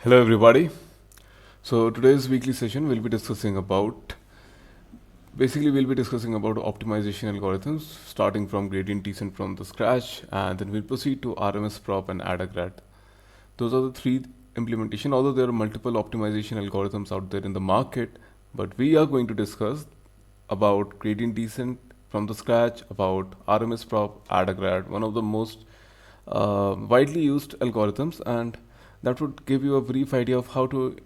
Hello, everybody. So today's weekly session we'll be discussing about optimization algorithms, starting from gradient descent from the scratch, and then we'll proceed to RMS prop and AdaGrad. Those are the three implementation. Although there are multiple optimization algorithms out there in the market, but we are going to discuss about gradient descent from the scratch, about RMS prop, AdaGrad, one of the most widely used algorithms, and that would give you a brief idea of how to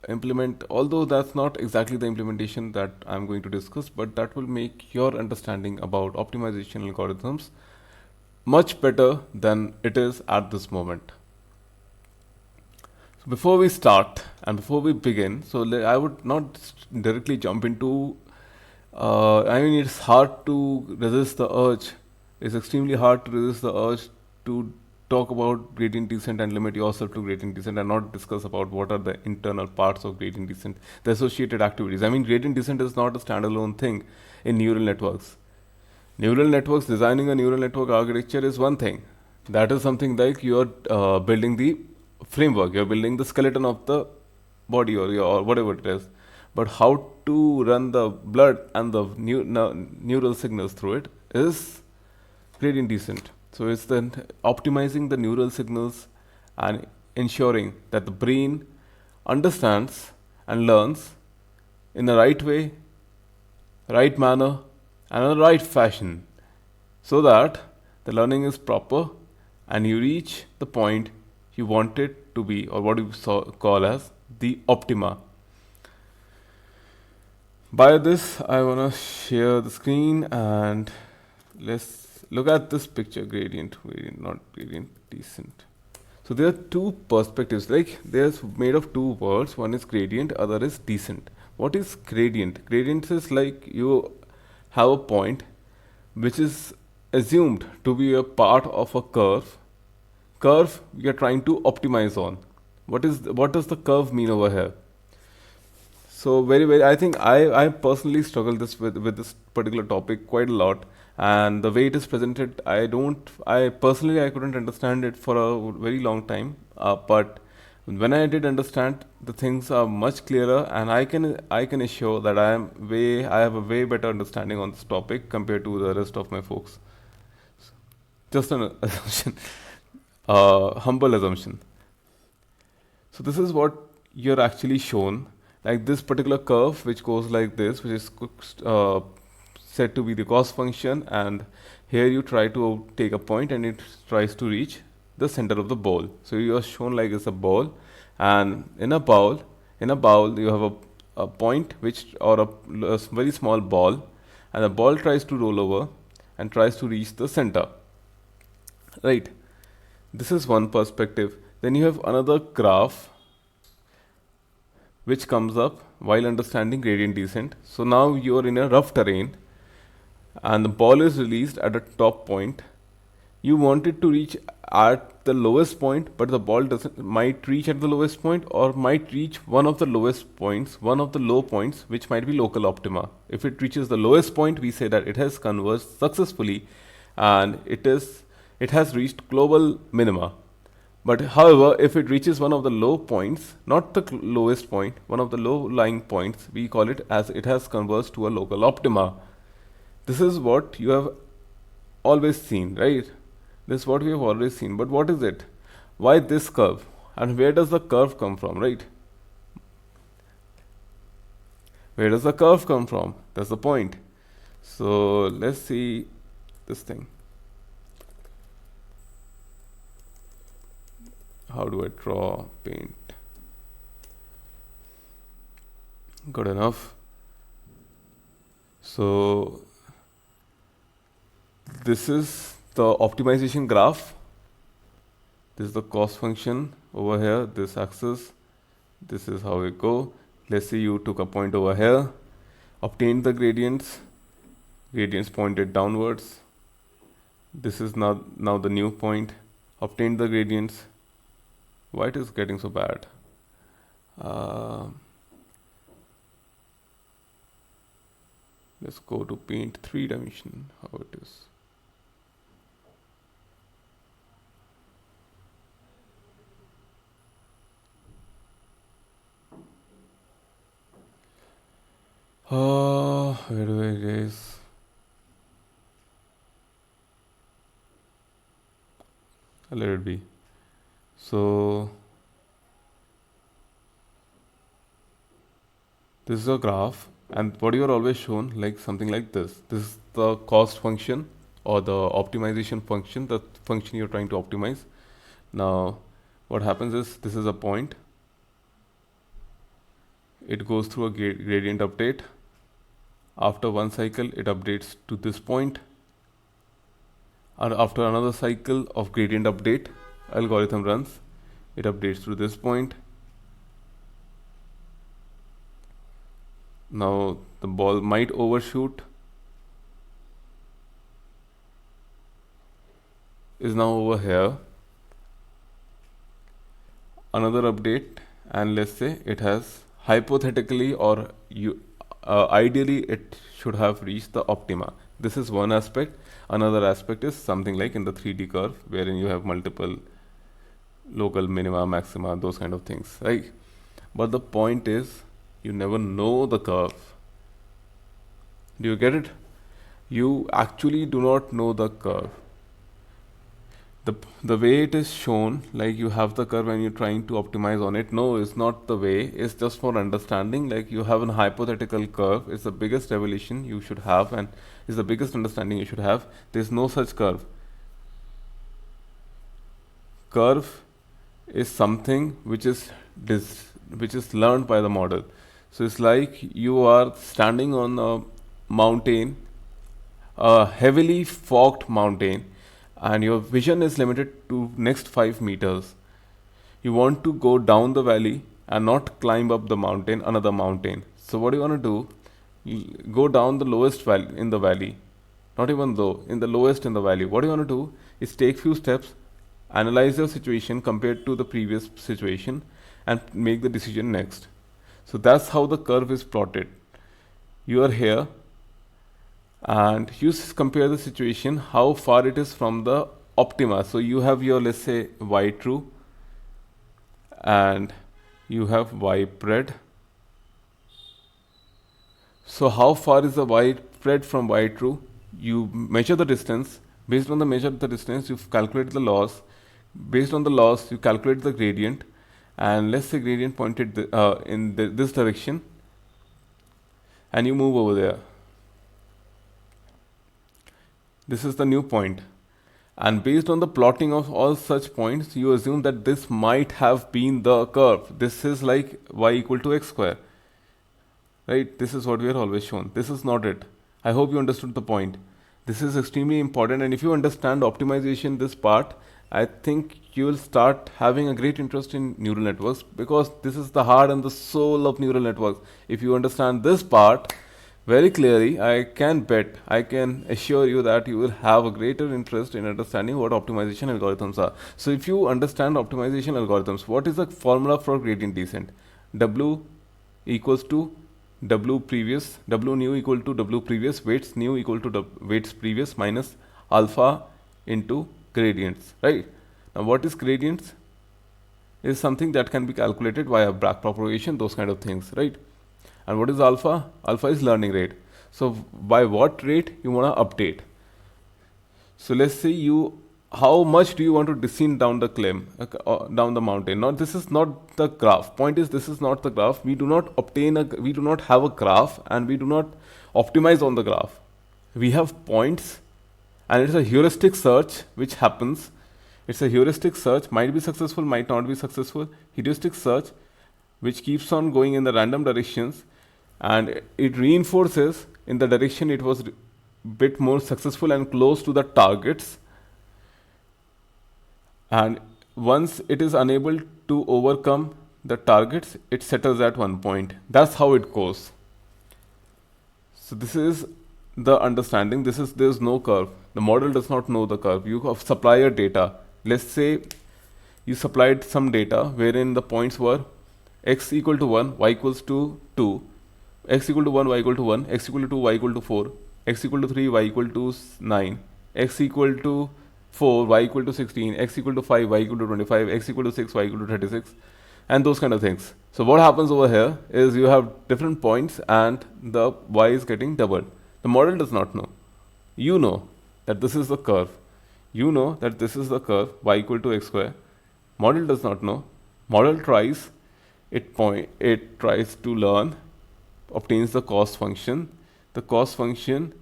implement, although that's not exactly the implementation that I'm going to discuss, but that will make your understanding about optimization algorithms much better than it is at this moment. So before we start and before we begin, I would not directly jump into. I mean, it's hard to resist the urge. It's extremely hard to resist the urge to talk about gradient descent and limit yourself to gradient descent and not discuss about what are the internal parts of gradient descent, the associated activities. I mean, gradient descent is not a standalone thing in neural networks. Neural networks, designing a neural network architecture is one thing. That is something like you're building the framework, you're building the skeleton of the body or whatever it is. But how to run the blood and the neural signals through it is gradient descent. So it's then optimizing the neural signals and ensuring that the brain understands and learns in the right way, right manner, and in the right fashion so that the learning is proper and you reach the point you want it to be, or what you call as the optima. By this, I want to share the screen and let's look at this picture. Gradient, not gradient descent. So there are two perspectives. Like there's made of two words. One is gradient, other is descent. What is gradient? Gradient is like you have a point which is assumed to be a part of a curve. Curve we are trying to optimize on. What does the curve mean over here? So very, I think I personally struggle with this particular topic quite a lot, and the way it is presented, I personally I couldn't understand it for a very long time. But when I did understand, the things are much clearer, and I can assure that I have a way better understanding on this topic compared to the rest of my folks. Just an assumption, humble assumption. So this is what you're actually shown, like this particular curve which goes like this, which is said to be the cost function, and here you try to take a point and it tries to reach the center of the ball. So you are shown like it's a ball, and in a bowl you have a point which or a very small ball, and the ball tries to roll over and tries to reach the center, right? This is one perspective. Then you have another graph which comes up while understanding gradient descent. So now you're in a rough terrain and the ball is released at a top point. You want it to reach at the lowest point, but the ball doesn't might reach at the lowest point or might reach one of the lowest points, one of the low points, which might be local optima. If it reaches the lowest point, we say that it has converged successfully and it has reached global minima. But however, if it reaches one of the low points, not the lowest point, one of the low lying points, we call it as it has converged to a local optima. This is what you have always seen, right? This is what we have always seen. But what is it? Why this curve? And where does the curve come from, right? Where does the curve come from? That's the point. So let's see this thing. How do I draw paint? Good enough. So this is the optimization graph. This is the cost function over here, this axis. This is how we go. Let's say you took a point over here, obtained the gradients pointed downwards. This is now the new point, obtained the gradients. Why it is getting so bad? Let's go to paint 3 dimension, how it is. Where do I guys? Let it be. So this is a graph, and what you are always shown like something like this. This is the cost function or the optimization function, the function you're trying to optimize. Now, what happens is this is a point. It goes through a gradient update. After one cycle, it updates to this point. And after another cycle of gradient update, algorithm runs. It updates to this point. Now the ball might overshoot. Is now over here. Another update, and let's say it has hypothetically or ideally it should have reached the optima. This is one aspect. Another aspect is something like in the 3D curve, wherein you have multiple local minima, maxima, those kind of things, right? But the point is, you never know the curve. Do you get it? You actually do not know the curve. The way it is shown, like you have the curve and you're trying to optimize on it. No, it's not the way. It's just for understanding. Like you have a hypothetical curve. It's the biggest revelation you should have, and it's the biggest understanding you should have. There's no such curve. Curve is something which is learned by the model. So it's like you are standing on a mountain, a heavily fogged mountain, and your vision is limited to next 5 meters. You want to go down the valley and not climb up the mountain, another mountain. So what do you want to do? You go down the lowest valley in the valley, not even though in the lowest in the valley. What you want to do is take few steps, analyze your situation compared to the previous situation, and make the decision next. So that's how the curve is plotted. You are here, and you compare the situation how far it is from the optima. So you have your, let's say, y true, and you have y pred. So how far is the y pred from y true? You measure the distance. Based on the measure of the distance, you calculate the loss. Based on the loss, you calculate the gradient, and let's say gradient pointed in this direction, and you move over there. This is the new point. And based on the plotting of all such points, you assume that this might have been the curve. This is like y equal to x square. Right? This is what we are always shown. This is not it. I hope you understood the point. This is extremely important, and if you understand optimization, this part, I think you will start having a great interest in neural networks, because this is the heart and the soul of neural networks. If you understand this part very clearly, I can assure you that you will have a greater interest in understanding what optimization algorithms are. So if you understand optimization algorithms, what is the formula for gradient descent? W equals to W previous, W new equal to W previous, weights new equal to weights previous minus alpha into gradients, right? Now what is gradients? Is something that can be calculated via backpropagation, those kind of things, right? And what is alpha? Alpha is learning rate. So by what rate you want to update? So let's say how much do you want to descend down the down the mountain? Now this is not the graph. Point is, this is not the graph. We do not have a graph, and we do not optimize on the graph. We have points, and it's a heuristic search which happens. It's a heuristic search, might be successful, might not be successful. Heuristic search which keeps on going in the random directions, and it reinforces in the direction it was bit more successful and close to the targets, and once it is unable to overcome the targets, it settles at one point. That's how it goes. So this is the understanding. There's no curve. The model does not know the curve. You have supplier data. Let's say you supplied some data wherein the points were x equal to 1, y equals to 2, x equal to 1, y equal to 1, x equal to 2, y equal to 4, x equal to 3, y equal to 9, x equal to 4, y equal to 16, x equal to 5, y equal to 25, x equal to 6, y equal to 36, and those kind of things. So what happens over here is you have different points and the y is getting doubled. The model does not know. You know that this is the curve. You know that this is the curve y equal to x square. Model does not know. Model tries, it tries to learn, obtains the cost function. The cost function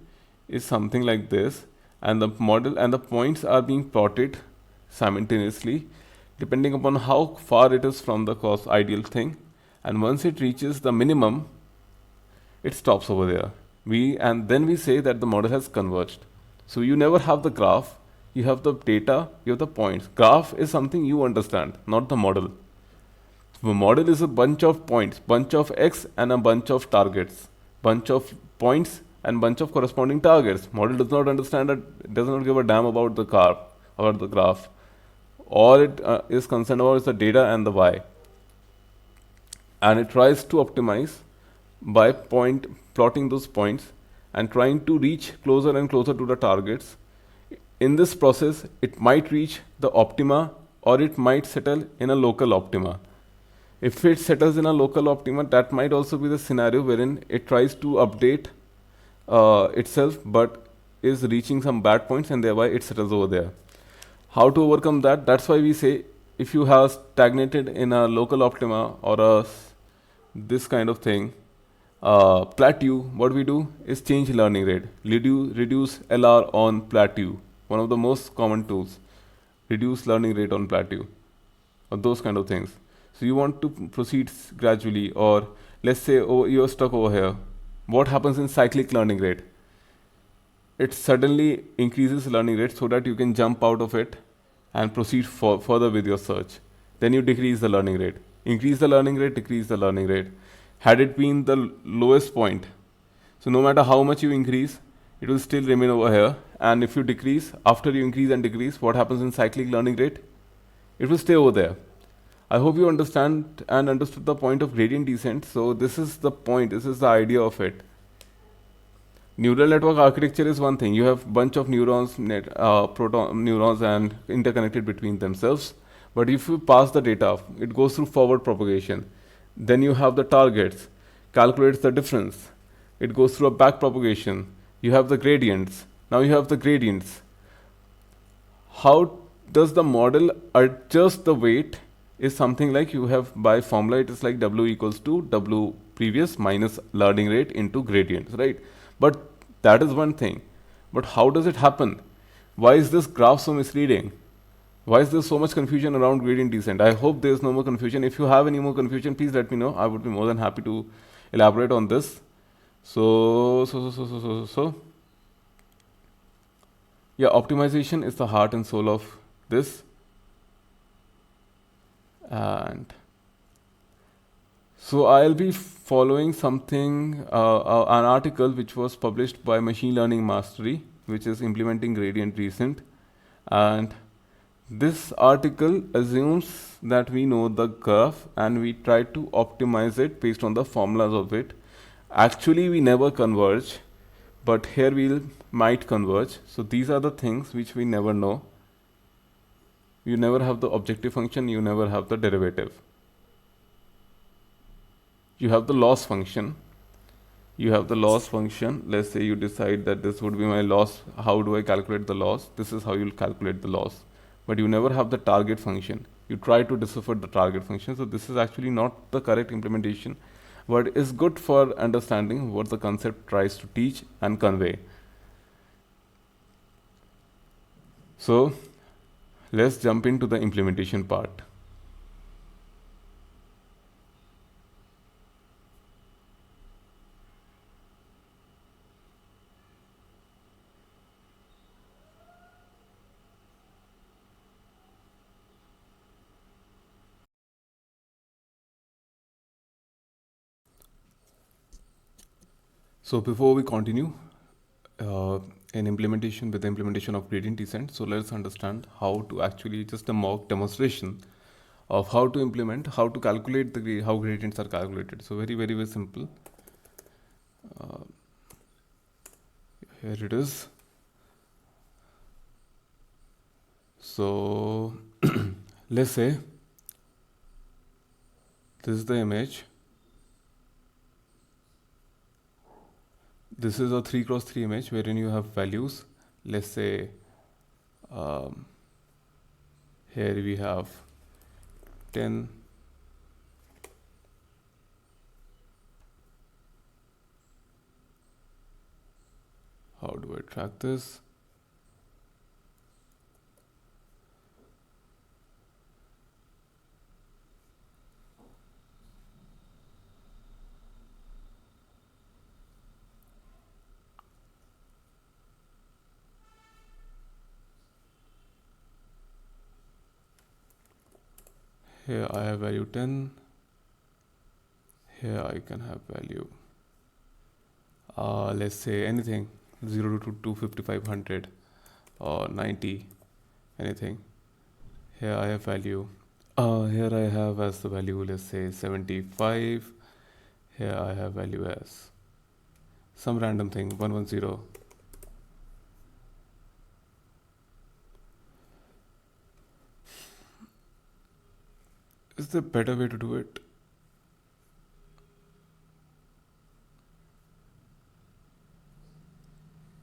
is something like this, and the model and the points are being plotted simultaneously depending upon how far it is from the cost ideal thing. And once it reaches the minimum, it stops over there. And then we say that the model has converged. So you never have the graph, you have the data, you have the points. Graph is something you understand, not the model. The model is a bunch of points, bunch of x and a bunch of targets, bunch of points and bunch of corresponding targets. Model does not understand it, does not give a damn about the curve or the graph. All it is concerned about is the data and the y, and it tries to optimize by plotting those points and trying to reach closer and closer to the targets. In this process, it might reach the optima or it might settle in a local optima. If it settles in a local optima, that might also be the scenario wherein it tries to update itself but is reaching some bad points and thereby it settles over there. How to overcome that? That's why we say if you have stagnated in a local optima or this kind of thing, plateau, what we do is change learning rate. Reduce LR on plateau. One of the most common tools. Reduce learning rate on plateau or those kind of things. So you want to proceed gradually, or let's say you're stuck over here. What happens in cyclic learning rate? It suddenly increases learning rate so that you can jump out of it and proceed further with your search. Then you decrease the learning rate. Increase the learning rate, decrease the learning rate. Had it been the lowest point, so no matter how much you increase, it will still remain over here. And if you decrease, after you increase and decrease, what happens in cyclic learning rate? It will stay over there. I hope you understand and understood the point of gradient descent. So this is the point, this is the idea of it. Neural network architecture is one thing. You have bunch of neurons, proton neurons, and interconnected between themselves. But if you pass the data, it goes through forward propagation. Then you have the targets, calculates the difference. It goes through a back propagation. You have the gradients. Now you have the gradients. How does the model adjust the weight? Is something like you have by formula, it is like W equals to W previous minus learning rate into gradients, right? But that is one thing. But how does it happen? Why is this graph so misleading? Why is there so much confusion around gradient descent? I hope there is no more confusion. If you have any more confusion, please let me know. I would be more than happy to elaborate on this. So. Yeah, optimization is the heart and soul of this. And so I'll be following something, an article which was published by Machine Learning Mastery, which is implementing gradient descent. And this article assumes that we know the graph and we try to optimize it based on the formulas of it. Actually, we never converge, but here we might converge. So these are the things which we never know. You never have the objective function, you never have the derivative. You have the loss function. You have the loss function. Let's say you decide that this would be my loss. How do I calculate the loss? This is how you'll calculate the loss. But you never have the target function. You try to decipher the target function. So this is actually not the correct implementation, but is good for understanding what the concept tries to teach and convey. So let's jump into the implementation part. So before we continue in implementation with the implementation of gradient descent, so let's understand how to actually just a mock demonstration of how to implement, how to calculate how gradients are calculated. So very simple. Here it is. So let's say This is the image. This is a 3x3 image wherein you have values. Let's say here we have 10. How do I track this? Here I have value 10. Here I can have value, let's say anything, 0 to 250, 500 or 90, anything. Here I have value. Here I have as the value, let's say 75. Here I have value as some random thing, 110. Is there a better way to do it?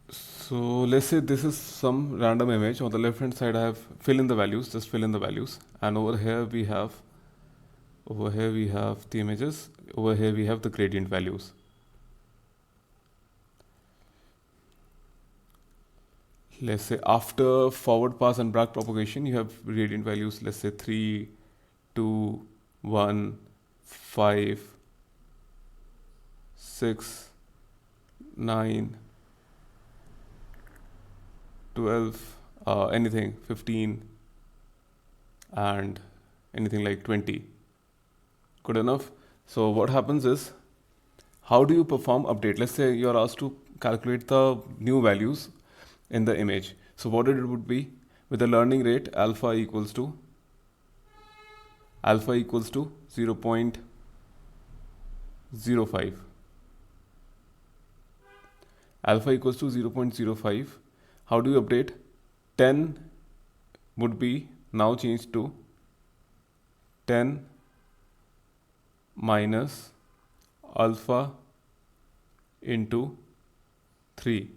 So let's say this is some random image. On the left hand side I have fill in the values, just fill in the values. And over here we have the images. Over here we have the gradient values. Let's say after forward pass and back propagation you have gradient values, let's say 3, 2, 1, 5, 6, 9, 12, anything 15 and anything like 20. Good enough. So what happens is, how do you perform update? Let's say you're asked to calculate the new values in the image. So what it would be, with the learning rate alpha equals to 0.05. Alpha equals to 0.05. How do you update? 10 would be now changed to 10 minus alpha into 3.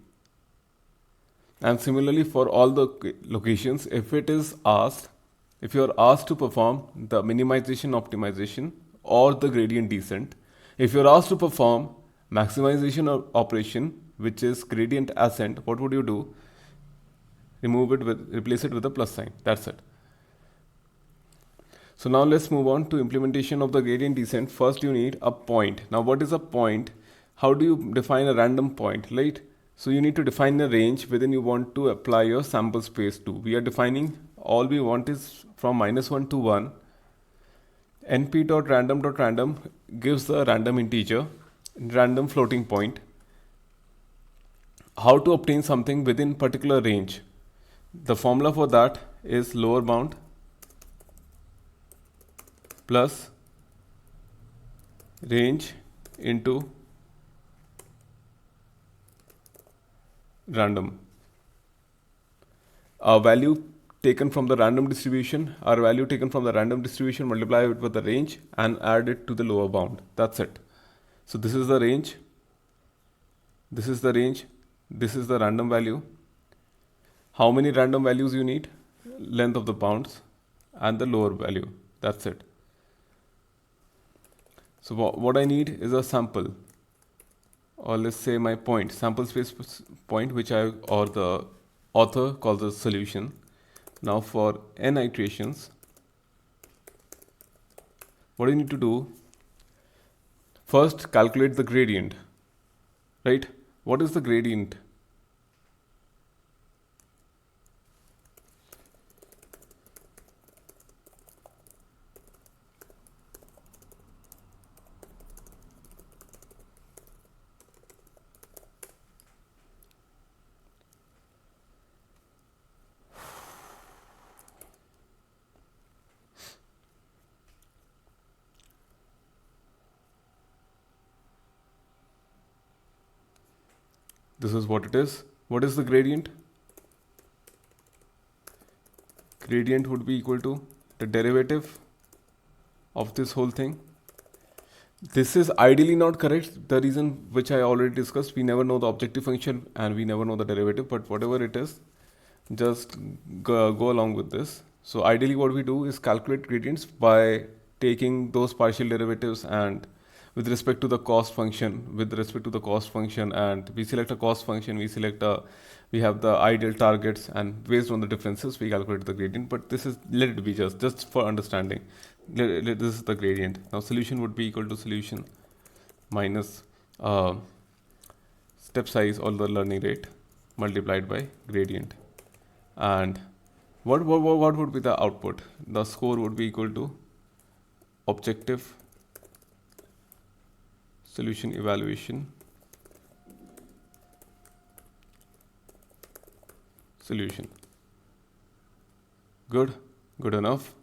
And similarly for all the locations, if you are asked to perform the minimization optimization or the gradient descent, if you are asked to perform maximization operation, which is gradient ascent, what would you do? Replace it with a plus sign. That's it. So now let's move on to implementation of the gradient descent. First you need a point. Now what is a point? How do you define a random point, right? So you need to define a range within you want to apply your sample space to. We are defining, all we want is from -1 to 1. np.random.random gives the random integer, random floating point. How to obtain something within particular range? The formula for that is lower bound plus range into random. Our value taken from the random distribution, multiply it with the range and add it to the lower bound. That's it. So this is the range, this is the range, this is the random value. How many random values you need? Length of the bounds and the lower value. That's it. So what I need is a sample, or let's say my point, sample space point, which or the author calls the solution. Now for n iterations, what do you need to do? First calculate the gradient, right? What is the gradient? This is what it is. What is the gradient? Gradient would be equal to the derivative of this whole thing This is ideally not correct. The reason which I already discussed, we never know the objective function and we never know the derivative, but whatever it is, just go along with this. So ideally what we do is calculate gradients by taking those partial derivatives and with respect to the cost function, and we select a cost function, we have the ideal targets, and based on the differences we calculate the gradient. But this is, let it be just for understanding. This is the gradient. Now solution would be equal to solution minus uh, step size or the learning rate multiplied by gradient. And what would be the output? The score would be equal to objective solution evaluation solution. Good enough.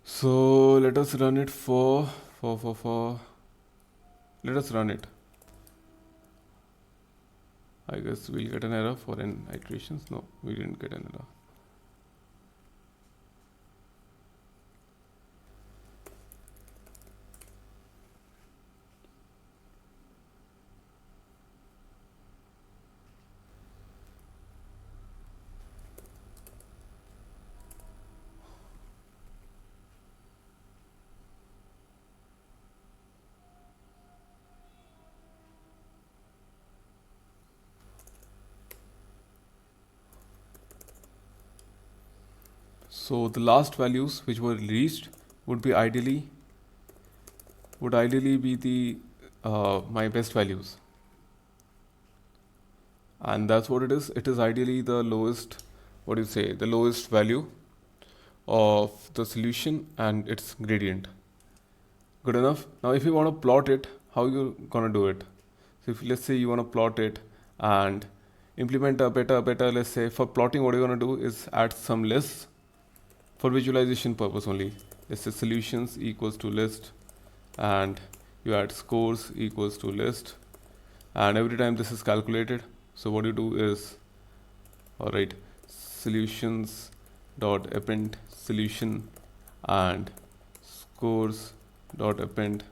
So let us run it let us run it. I guess we'll get an error for n iterations. No, we didn't get an error. So the last values which were reached would ideally be the my best values, and that's what it is. It is ideally the lowest, what do you say, the lowest value of the solution and its gradient. Good enough. Now if you want to plot it, how you gonna do it? So if let's say you want to plot it and implement a better, let's say for plotting, what you're gonna do is add some lists for visualization purpose only. Let's say solutions equals to list, and you add scores equals to list, and every time this is calculated, so what you do is, all right, solutions dot append solution and scores dot append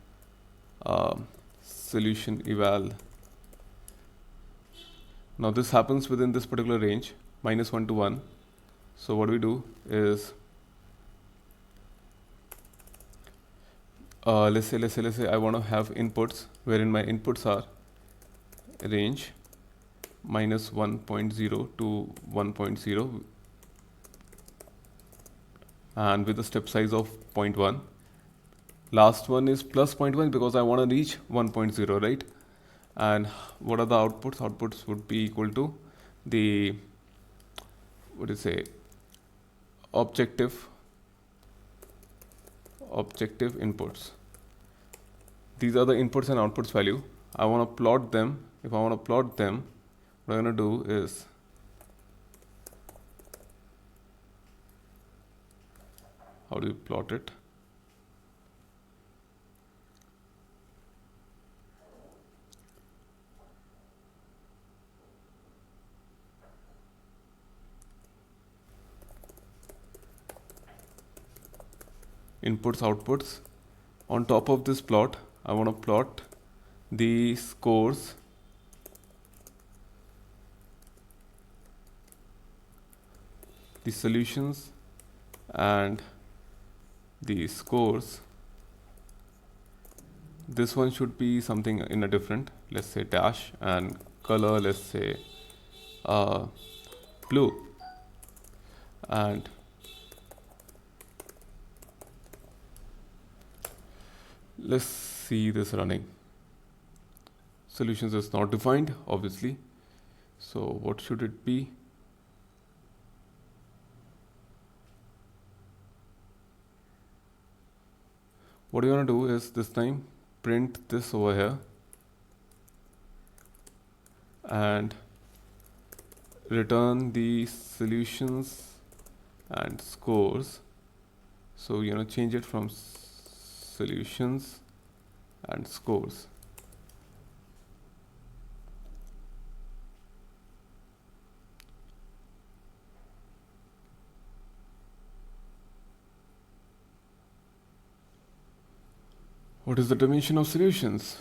solution eval. Now this happens within this particular range, -1 to 1. So what we do is, let's say I want to have inputs wherein my inputs are range -1.0 to 1.0 and with a step size of 0.1. Last one is +0.1 because I want to reach 1.0, right? And what are the outputs? Outputs would be equal to the, what do you say, objective inputs. These are the inputs and outputs value. I want to plot them. If I want to plot them, what I'm going to do is, how do you plot it? Inputs, outputs. On top of this plot, I want to plot the scores, the solutions, and the scores. This one should be something in a different, let's say dash, and color, let's say blue. And let's see this running. Solutions is not defined, obviously. So what should it be? What you want to do is this time print this over here and return the solutions and scores. So you know, change it from solutions and scores. What is the dimension of solutions?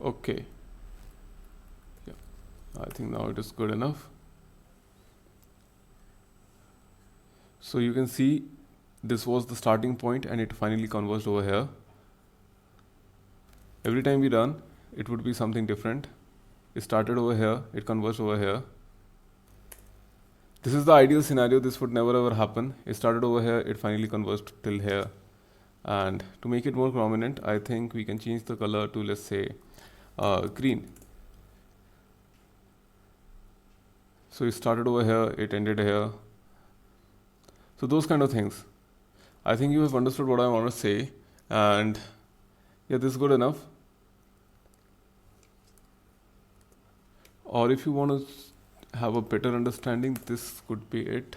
Okay. Yeah, I think now it is good enough. So you can see this was the starting point and it finally converged over here. Every time we run, it would be something different. It started over here, it converged over here. This is the ideal scenario. This would never ever happen. It started over here, it finally converged till here. And to make it more prominent, I think we can change the color to, let's say, green. So it started over here, it ended here. So those kind of things. I think you have understood what I want to say, and yeah, this is good enough. Or if you want to have a better understanding, this could be it.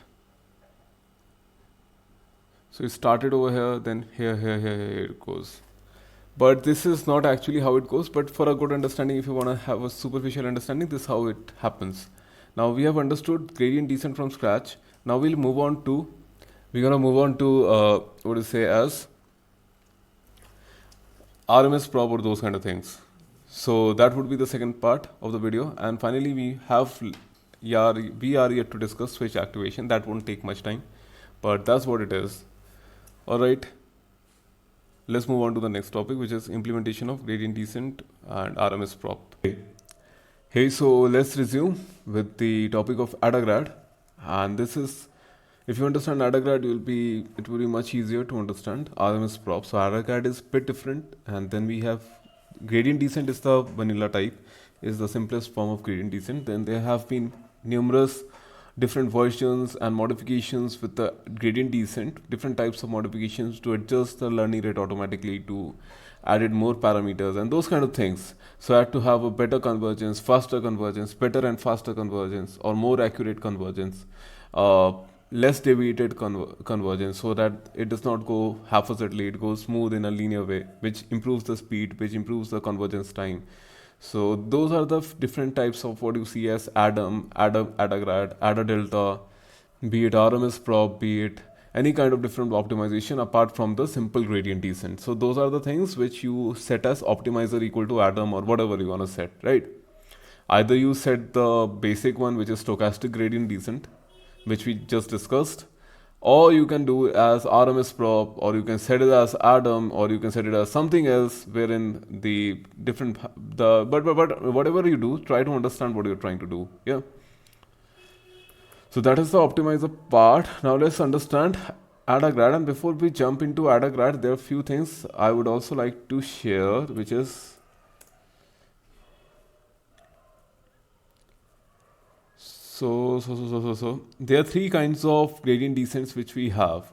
So it started over here, then here it goes. But this is not actually how it goes, but for a good understanding, if you want to have a superficial understanding, this is how it happens. Now we have understood gradient descent from scratch. Now we're gonna move on to what to say as RMS prop or those kind of things. So that would be the second part of the video. And finally we are yet to discuss switch activation. That won't take much time, but that's what it is. Alright, let's move on to the next topic, which is implementation of gradient descent and RMS prop. Hey, so let's resume with the topic of AdaGrad. And this is, if you understand AdaGrad, it will be much easier to understand RMS prop. So AdaGrad is a bit different, and then we have gradient descent is the vanilla type, is the simplest form of gradient descent. Then there have been numerous different versions and modifications with the gradient descent, different types of modifications to adjust the learning rate automatically, to added more parameters and those kind of things. So I had to have a better convergence, faster convergence, better and faster convergence, or more accurate convergence, less deviated convergence, so that it does not go haphazardly, it goes smooth in a linear way, which improves the speed, which improves the convergence time. So those are the different types of what you see as AdaGrad, AdaDelta, be it RMS prop, be it any kind of different optimization apart from the simple gradient descent. So those are the things which you set as optimizer equal to Adam or whatever you want to set, right? Either you set the basic one, which is stochastic gradient descent, which we just discussed, or you can do as RMS prop, or you can set it as Adam, or you can set it as something else, wherein the different but whatever you do, try to understand what you're trying to do. Yeah. So that is the optimizer part. Now let's understand AdaGrad. And before we jump into AdaGrad, there are a few things I would also like to share, which is so there are three kinds of gradient descents which we have.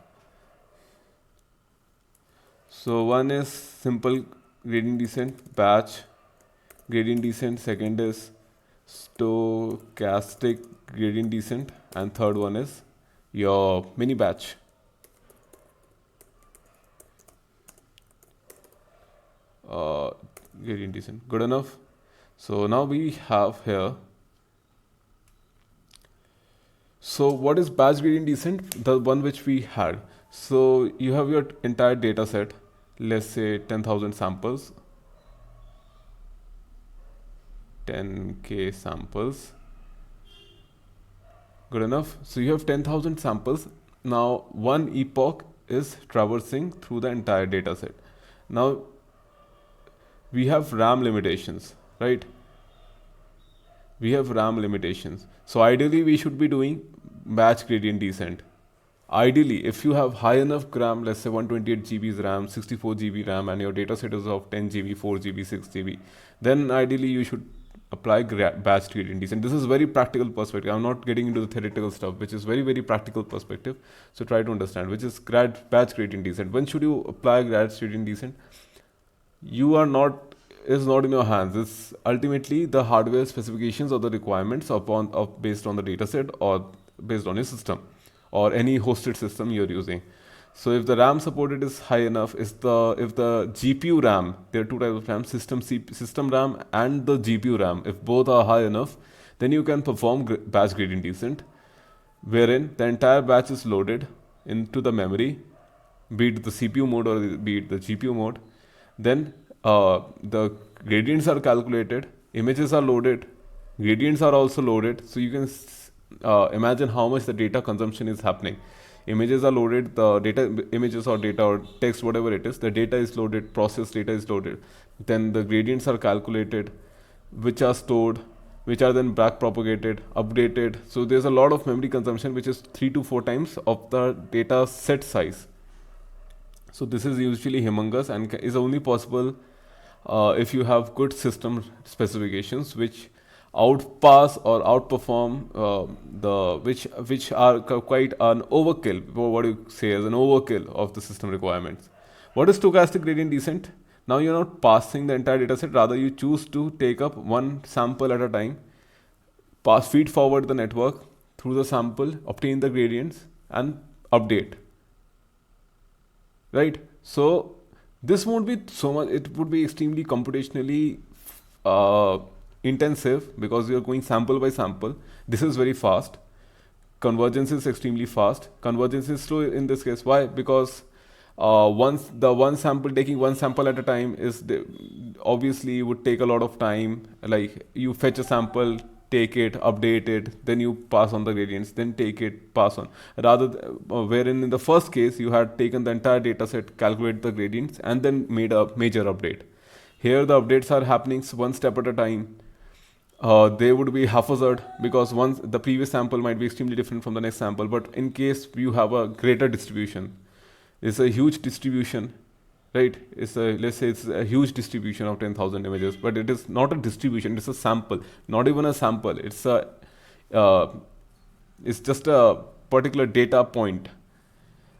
So one is simple gradient descent, batch gradient descent. Second is stochastic gradient descent, and third one is your mini batch. Gradient descent, good enough. So now we have here. So what is batch gradient descent? The one which we had. So you have your entire data set, let's say 10,000 samples, 10k samples. Good enough. So you have 10,000 samples. Now one epoch is traversing through the entire data set. Now we have RAM limitations, right? We have RAM limitations. So ideally we should be doing batch gradient descent. ideally, if you have high enough RAM, let's say 128 GB RAM, 64 GB RAM, and your data set is of 10 GB, 4 GB, 6 GB, then ideally you should apply batch gradient descent. This is very practical perspective. I'm not getting into the theoretical stuff, which is very, very practical perspective. So try to understand, which is batch gradient descent. When should you apply batch gradient descent? You are not, is not in your hands. It's ultimately the hardware specifications or the requirements based on the data set or based on your system or any hosted system you're using. So if the RAM supported is high enough, if the GPU RAM, there are two types of RAM, system RAM and the GPU RAM, if both are high enough, then you can perform batch gradient descent, wherein the entire batch is loaded into the memory, be it the CPU mode or be it the GPU mode. Then the gradients are calculated, images are loaded, gradients are also loaded. So you can imagine how much the data consumption is happening. Images are loaded, the data, images or data or text, whatever it is, the data is loaded, process data is loaded. Then the gradients are calculated, which are stored, which are then back propagated, updated. So there's a lot of memory consumption, which is 3 to 4 times of the data set size. So this is usually humongous and is only possible if you have good system specifications, which outpass or outperform which are quite an overkill. What you say as an overkill of the system requirements. What is stochastic gradient descent? Now you're not passing the entire data set, rather you choose to take up one sample at a time, feed forward the network through the sample, obtain the gradients and update. Right? So this won't be so much, it would be extremely computationally intensive because you're going sample by sample. This is very fast. Convergence is extremely fast. Convergence is slow in this case. Why? Because taking one sample at a time obviously would take a lot of time. Like you fetch a sample, take it, update it, then you pass on the gradients, then take it, pass on. Wherein in the first case you had taken the entire data set, calculated the gradients, and then made a major update. Here the updates are happening one step at a time. They would be haphazard because once the previous sample might be extremely different from the next sample. But in case you have a greater distribution, it's a huge distribution, right? Let's say it's a huge distribution of 10,000 images, but it is not a distribution. It's a sample, not even a sample. It's just a particular data point.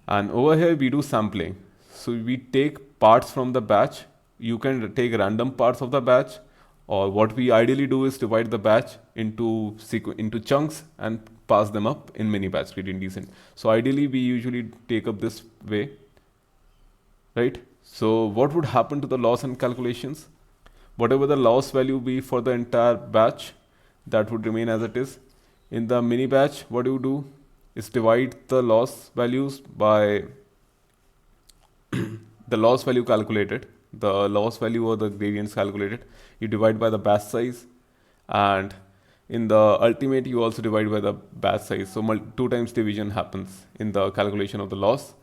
And over here we do sampling. So we take parts from the batch. You can take random parts of the batch, or what we ideally do is divide the batch into chunks and pass them up in mini batch gradient descent. So ideally we usually take up this way, right? So what would happen to the loss and calculations? Whatever the loss value be for the entire batch, that would remain as it is. In the mini batch, what you do is divide the loss values by the loss value calculated, the loss value or the gradients calculated. You divide by the batch size, and in the ultimate you also divide by the batch size. So 2 times division happens in the calculation of the loss.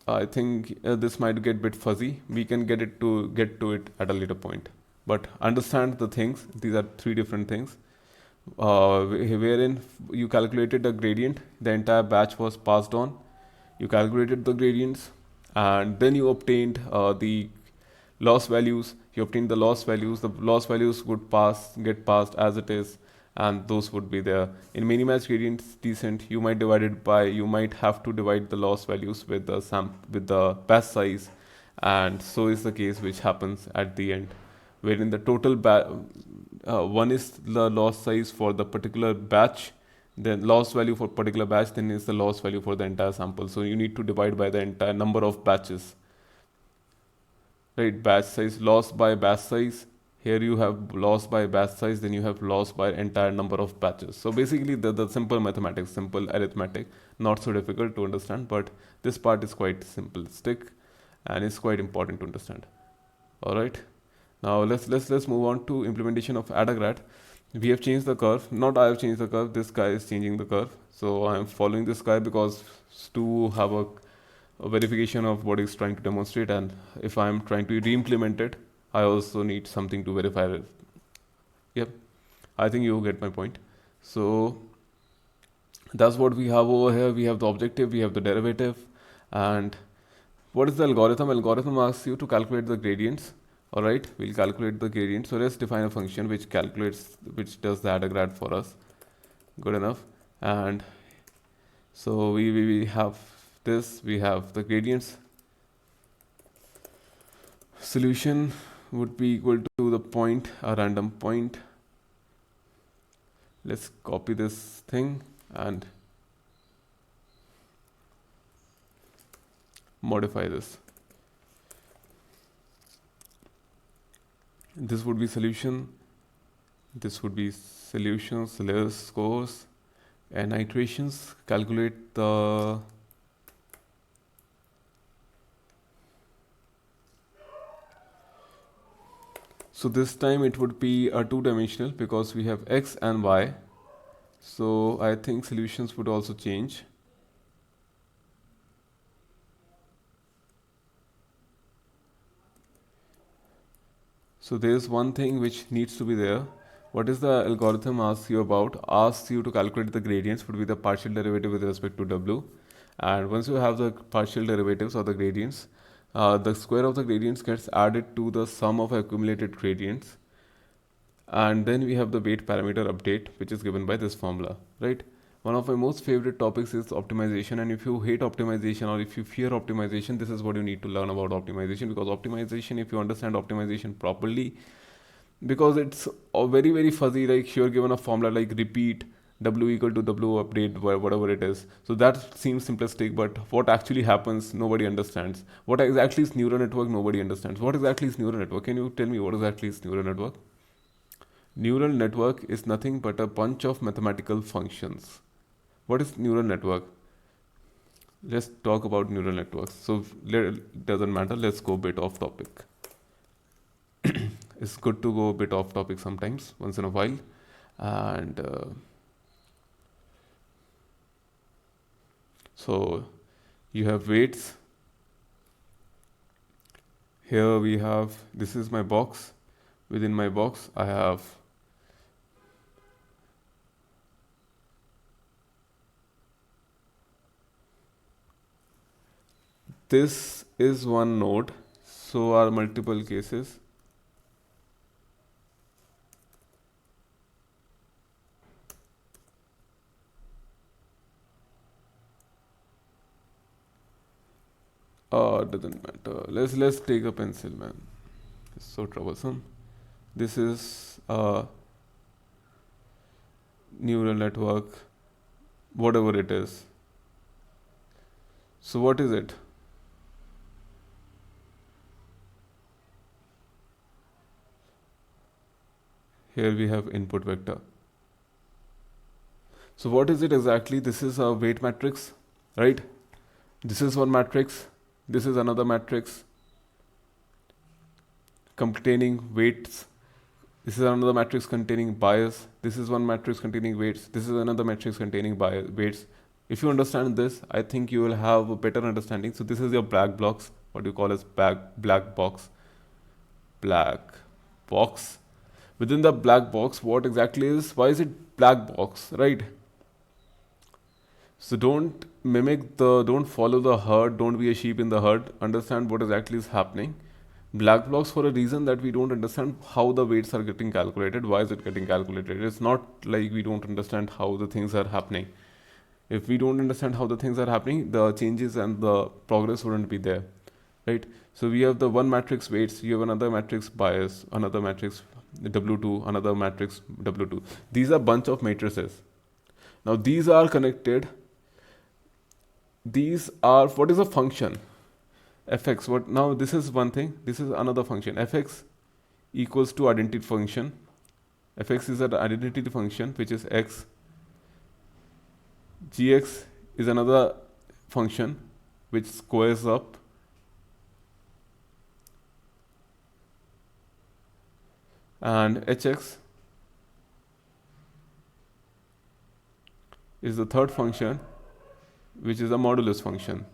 I think this might get a bit fuzzy. We can get to it at a later point. But understand the things. These are 3 different things. Wherein you calculated the gradient, the entire batch was passed on. You calculated the gradients, and then you obtained the loss values. You obtained the loss values. The loss values would get passed as it is, and those would be there. In minimatch gradient descent, you might have to divide the loss values with the batch size, and so is the case which happens at the end, wherein the total one is the loss size for the particular batch, the loss value for particular batch, then is the loss value for the entire sample. So you need to divide by the entire number of batches, right? Batch size, loss by batch size. Here you have loss by batch size, then you have loss by entire number of batches. So basically the simple mathematics, simple arithmetic, not so difficult to understand, but this part is quite simplistic and it's quite important to understand. All right. Now let's move on to implementation of AdaGrad. We have changed the curve. Not I have changed the curve. This guy is changing the curve. So I am following this guy because to have a verification of what he's trying to demonstrate, and if I am trying to re-implement it, I also need something to verify it. Yep, I think you get my point. So That's what we have over here. We have the objective, we have the derivative, and what is the algorithm? Algorithm asks you to calculate the gradients. All right, we'll calculate the gradient. So let's define a function which calculates, which does the grad for us. Good enough. And so we have this. We have the gradients. Solution would be equal to the point, a random point. Let's copy this thing and modify this. This would be solution. This would be solutions, layers, scores, and iterations. Calculate the so this time it would be a two-dimensional because we have x and y. So I think solutions would also change. So there's one thing which needs to be there. What is the algorithm asks you about? Asks you to calculate the gradients would be the partial derivative with respect to w. And once you have the partial derivatives or the gradients, the square of the gradients gets added to the sum of accumulated gradients. And then we have the weight parameter update, which is given by this formula, right? One of my most favorite topics is optimization, and if you hate optimization or if you fear optimization, this is what you need to learn about optimization, because optimization, if you understand optimization properly, because it's very very fuzzy, like you're given a formula like repeat w equal to w update whatever it is, so that seems simplistic, but what actually happens nobody understands. What exactly is neural network? Nobody understands. What exactly is neural network? Can you tell me what exactly is neural network? Neural network is nothing but a bunch of mathematical functions. What is neural network? Let's talk about neural networks. So doesn't matter, let's go a bit off topic. It's good to go a bit off topic sometimes, once in a while. And so you have weights. Here we have, this is my box. Within my box, I have this is one node. So are multiple cases. Doesn't matter. Let's take a pencil, man. It's so troublesome. This is a neural network, whatever it is. So what is it? Here we have input vector. So what is it exactly? This is a weight matrix, right? This is one matrix. This is another matrix containing weights. This is another matrix containing bias. This is one matrix containing weights. This is another matrix containing weights. If you understand this, I think you will have a better understanding. So this is your black blocks, what you call as black box. Black box. Within the black box, what exactly is? Why is it black box, right? So don't don't follow the herd, don't be a sheep in the herd. Understand what exactly is happening. Black blocks for a reason that we don't understand how the weights are getting calculated. Why is it getting calculated? It's not like we don't understand how the things are happening. If we don't understand how the things are happening, the changes and the progress wouldn't be there, right? So we have the one matrix weights, you have another matrix bias, another matrix W2, another matrix W2. These are bunch of matrices. Now these are connected. These are, what is a function? Fx, what now this is one thing, this is another function. Fx equals to identity function. Fx is an identity function which is x. Gx is another function which squares up. And hx is the third function which is a modulus function.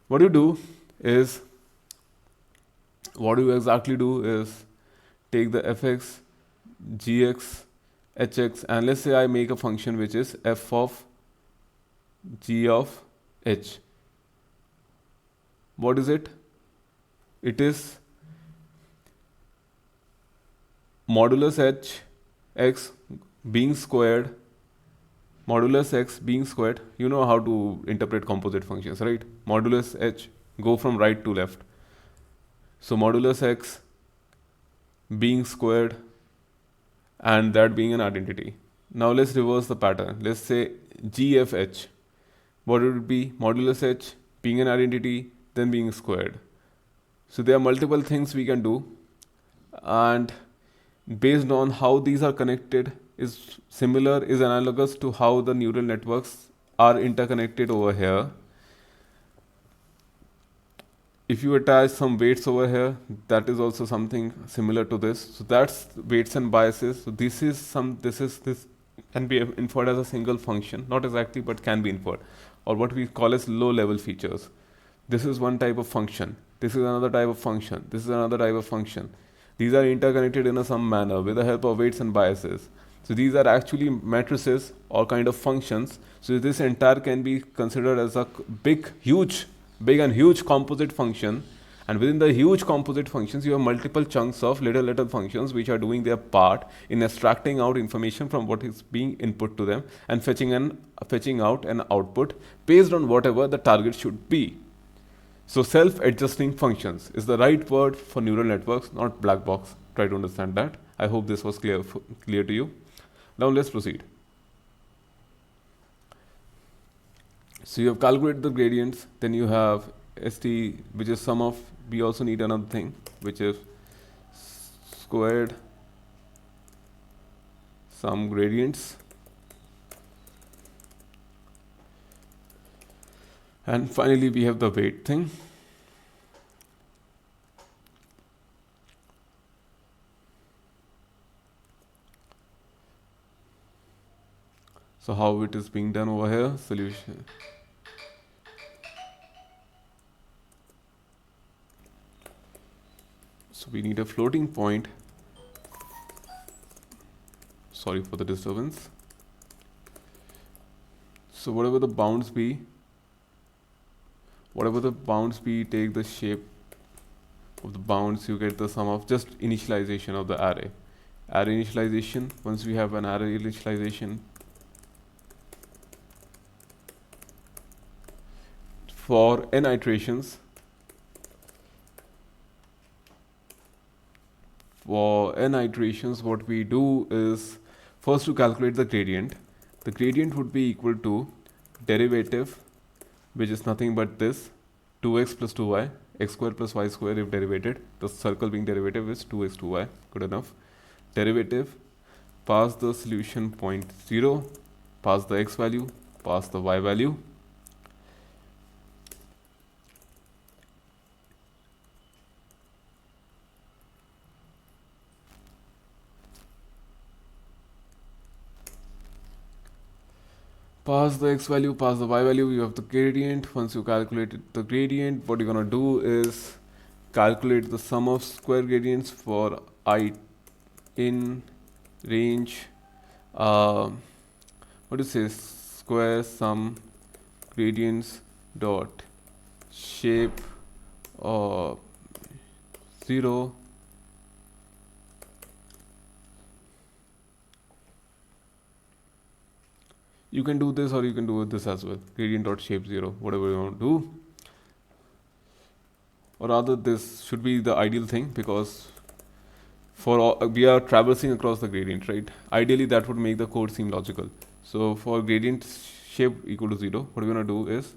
What you do is, what you exactly do is take the fx, gx, hx, and let's say I make a function which is f of g of h. What is it? It is modulus h x being squared, modulus x being squared. You know how to interpret composite functions, right? Modulus h, go from right to left. So modulus x being squared and that being an identity. Now let's reverse the pattern. Let's say gfh. What would it be? Modulus h being an identity, then being squared. So there are multiple things we can do, and based on how these are connected is similar, is analogous to how the neural networks are interconnected over here. If you attach some weights over here, that is also something similar to this. So that's weights and biases. So this can be inferred as a single function, not exactly, but can be inferred, or what we call as low level features. This is one type of function. This is another type of function. This is another type of function. These are interconnected in some manner with the help of weights and biases. So these are actually matrices or kind of functions. So this entire can be considered as a big and huge composite function. And within the huge composite functions, you have multiple chunks of little functions which are doing their part in extracting out information from what is being input to them and fetching out an output based on whatever the target should be. So self-adjusting functions is the right word for neural networks, not black box. Try to understand that. I hope this was clear to you. Now let's proceed. So you have calculated the gradients, then you have ST, which is sum of, we also need another thing, which is squared sum gradients. And finally, we have the weight thing. So how it is being done over here? Solution. So we need a floating point. Sorry for the disturbance. So whatever the bounds be, take the shape of the bounds, you get the sum of just initialization of the array. Array initialization, once we have an array initialization for n iterations, what we do is first to calculate the gradient. The gradient would be equal to derivative, which is nothing but this 2x plus 2y, x square plus y square if derivated. The circle being derivative is 2x 2y, good enough. Derivative, pass the solution point 0, pass the x value, pass the y value. Pass the x value, pass the y value, you have the gradient. Once you calculated the gradient, what you're gonna do is calculate the sum of square gradients for I in range, what do you say, square sum gradients dot shape 0. You can do this or you can do this as well. Gradient dot shape 0, whatever you want to do. Or rather, this should be the ideal thing, because for all, we are traversing across the gradient, right? Ideally, that would make the code seem logical. So for gradient shape equal to 0, what we're gonna do is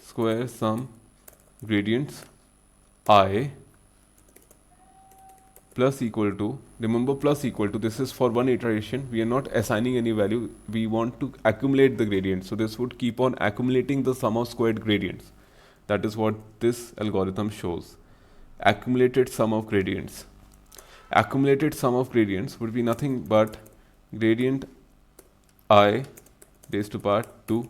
square sum gradients I plus equal to, remember plus equal to, this is for one iteration, we are not assigning any value, we want to accumulate the gradient. So this would keep on accumulating the sum of squared gradients. That is what this algorithm shows. Accumulated sum of gradients. Accumulated sum of gradients would be nothing but gradient I raised to power 2.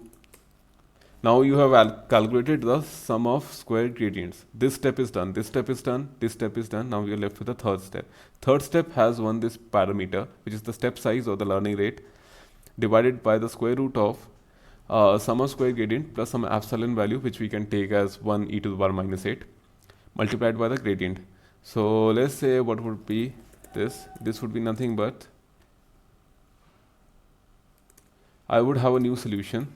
Now you have calculated the sum of square gradients. This step is done, this step is done, this step is done. Now we are left with the third step. Third step has this parameter, which is the step size or the learning rate, divided by the square root of sum of square gradient plus some epsilon value, which we can take as 1 e to the power minus 8, multiplied by the gradient. So let's say what would be this? This would be nothing but, I would have a new solution.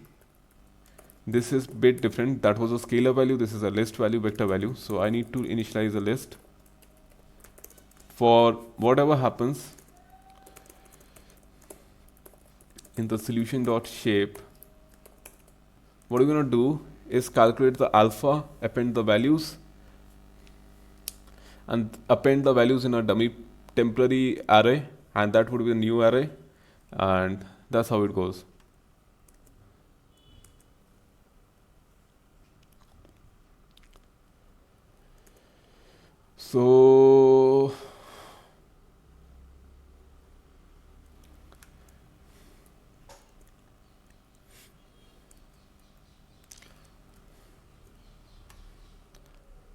This is bit different. That was a scalar value. This is a list value, vector value. So I need to initialize a list. For whatever happens in the solution dot shape, what we're going to do is calculate the alpha, append the values, and append the values in a dummy temporary array, and that would be a new array, and that's how it goes. So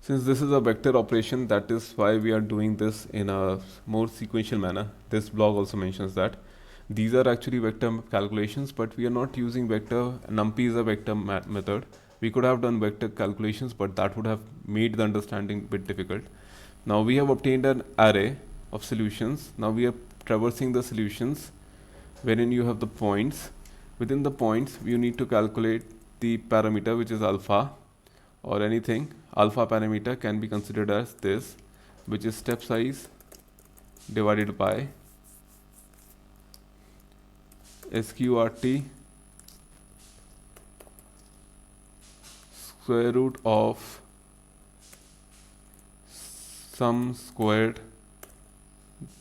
since this is a vector operation, that is why we are doing this in a more sequential manner. This blog also mentions that these are actually vector calculations, but we are not using vector. NumPy is a vector method. We could have done vector calculations, but that would have made the understanding a bit difficult. Now we have obtained an array of solutions. Now we are traversing the solutions, wherein you have the points. Within the points, you need to calculate the parameter, which is alpha, or anything. Alpha parameter can be considered as this, which is step size divided by sqrt square root of sum squared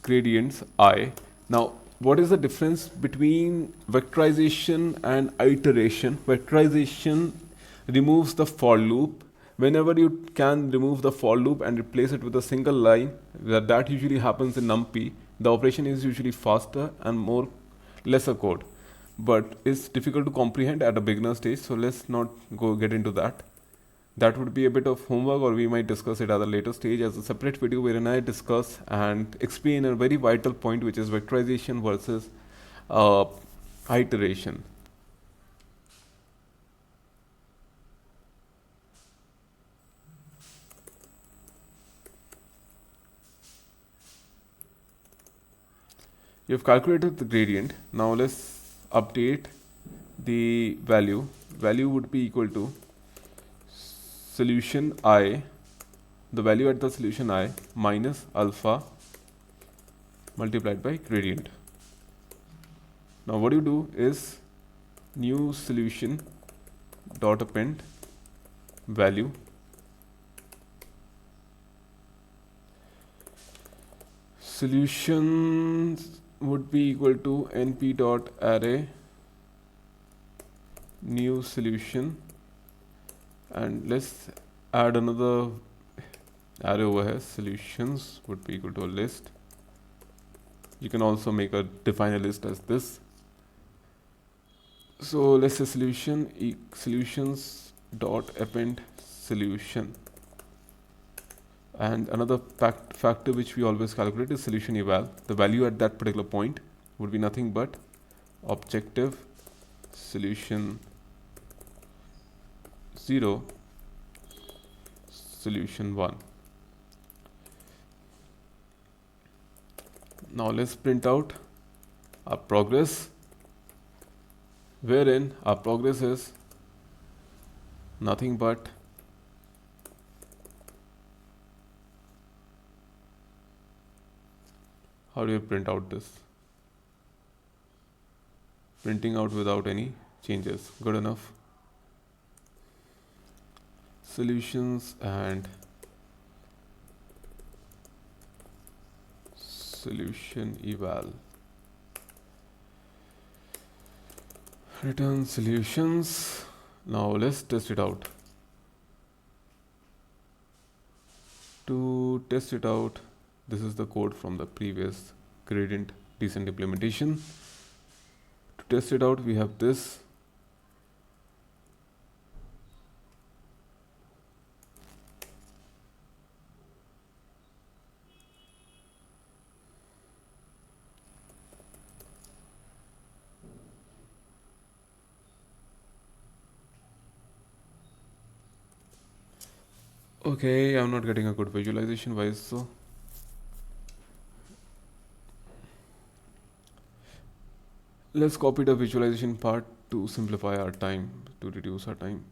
gradients I. Now, what is the difference between vectorization and iteration? Vectorization removes the for loop. Whenever you can remove the for loop and replace it with a single line, that usually happens in NumPy. The operation is usually faster and more lesser code, but it's difficult to comprehend at a beginner stage. So let's not get into that. That would be a bit of homework, or we might discuss it at a later stage as a separate video wherein I discuss and explain a very vital point, which is vectorization versus iteration. You have calculated the gradient. Now let's update the value. Value would be equal to solution I, the value at the solution I minus alpha multiplied by gradient. Now what you do is new solution dot append value solutions would be equal to np dot array new solution, and let's add another array over here. Solutions would be equal to a list. You can also define a list as this. So let's say solutions dot append solution, and another factor which we always calculate is solution eval. The value at that particular point would be nothing but objective solution 0 solution 1. Now let's print out our progress, wherein our progress is nothing but how do you print out this? Printing out without any changes. Good enough. Solutions and solution eval. Return solutions. Now let's test it out. To test it out, this is the code from the previous gradient descent implementation. To test it out, we have this. Okay, I'm not getting a good visualization. Why is so? Let's copy the visualization part to simplify our time, to reduce our time.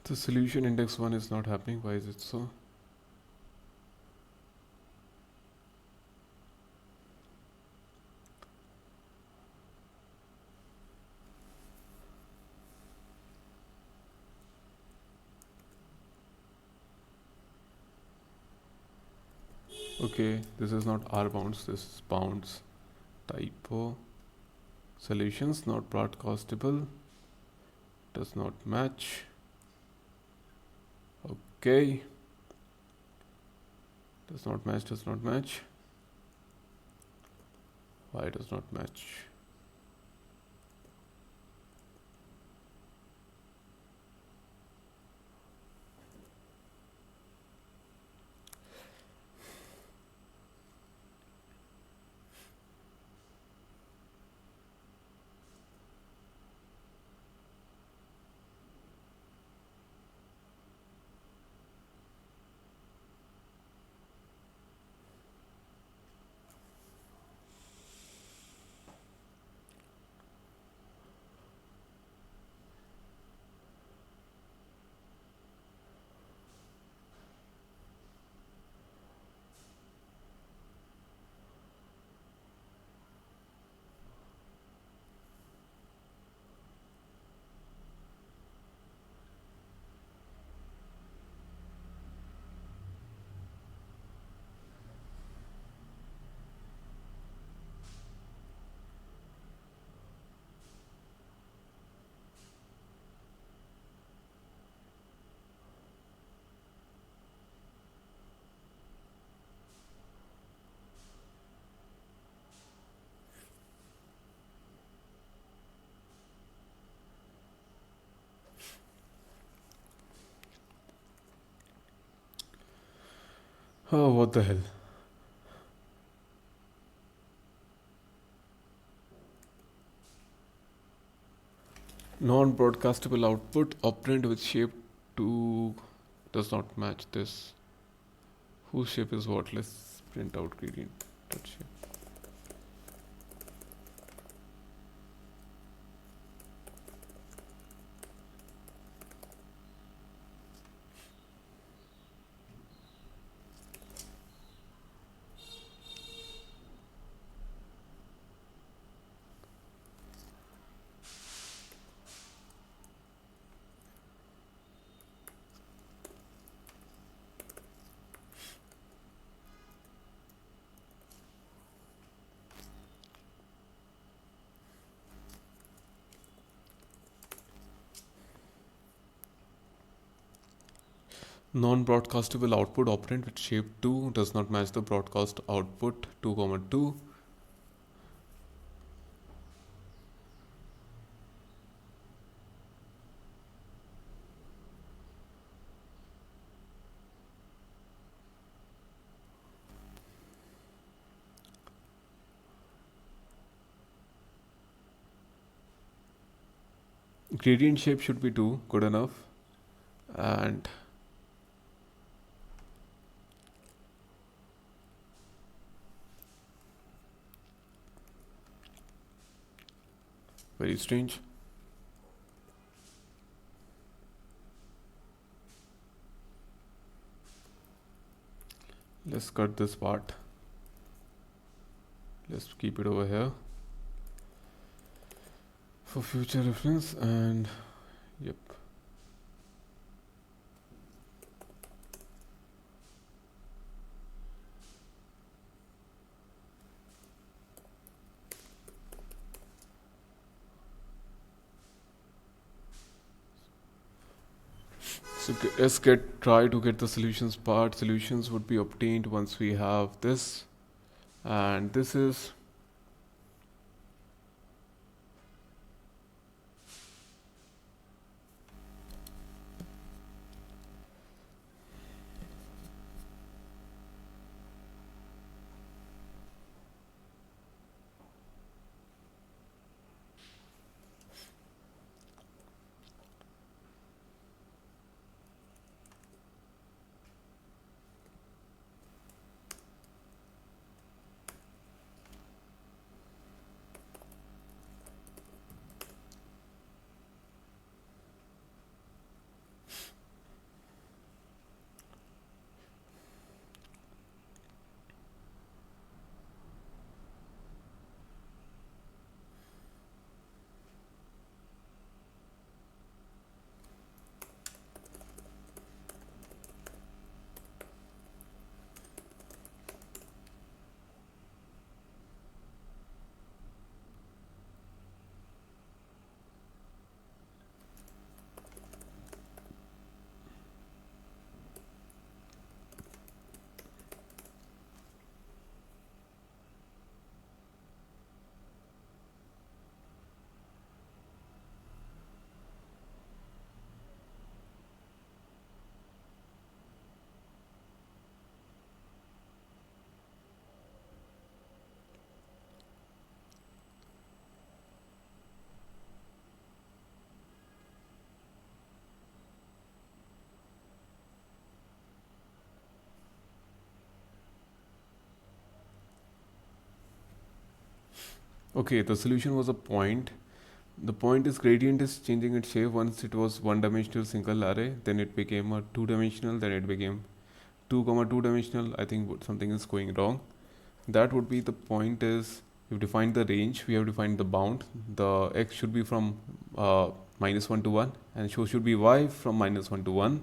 The solution index 1 is not happening. Why is it so? Okay, this is not R bounds, this is bounds. Typo. Solutions not broadcastable. Does not match. Okay. Does not match, does not match. Why does not match? Oh, what the hell? Non-broadcastable output operand with shape 2 does not match this. Whose shape is what? Let's print out gradient. That shape. Non-broadcastable output operand with shape 2 does not match the broadcast output 2, 2. gradient shape should be 2, good enough. And very strange. Let's cut this part. Let's keep it over here for future reference. And yep. So let's try to get the solutions part. Solutions would be obtained once we have this, and this is okay. The solution was a point. The point is gradient is changing its shape. Once it was one-dimensional single array, then it became a two-dimensional, then it became 2 comma 2 dimensional. I think something is going wrong. That would be the point is we've defined the range, we have defined the bound. The x should be from -1 to 1, and so should be y from -1 to 1.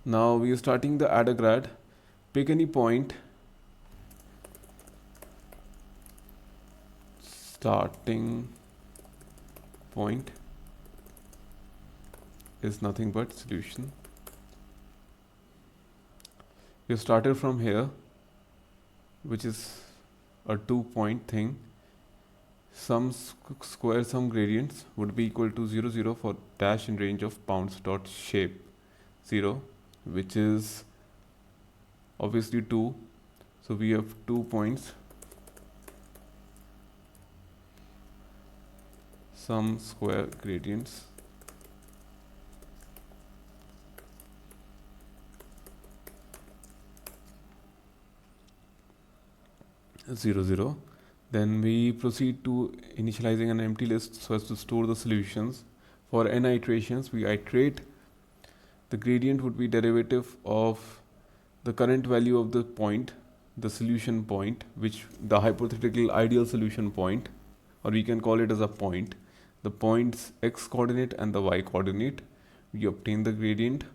Now we are starting the add a grad. Pick any point. Starting point is nothing but solution. We started from here, which is a 2-point thing. Some square sum gradients would be equal to 0 0 for dash in range of bounds dot shape 0, which is obviously 2. So we have 2 points. Some square gradients. Zero zero. Then we proceed to initializing an empty list so as to store the solutions. For n iterations, we iterate. The gradient would be derivative of the current value of the point, the solution point, which the hypothetical ideal solution point, or we can call it as a point. The point's x coordinate and the y coordinate. We obtain the gradient.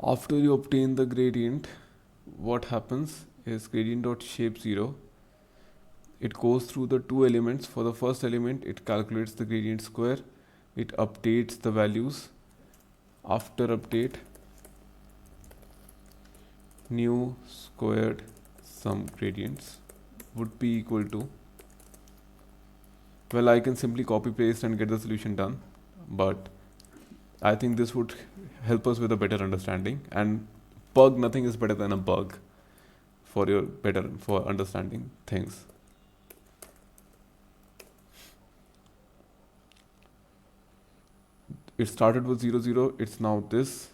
After you obtain the gradient, what happens is gradient dot shape 0. It goes through the two elements. For the first element, it calculates the gradient square. It updates the values. After update, new squared sum gradients would be equal to, well, I can simply copy paste and get the solution done, but I think this would help us with a better understanding. And bug, nothing is better than a bug for your better for understanding things. It started with 0 0, it's now this.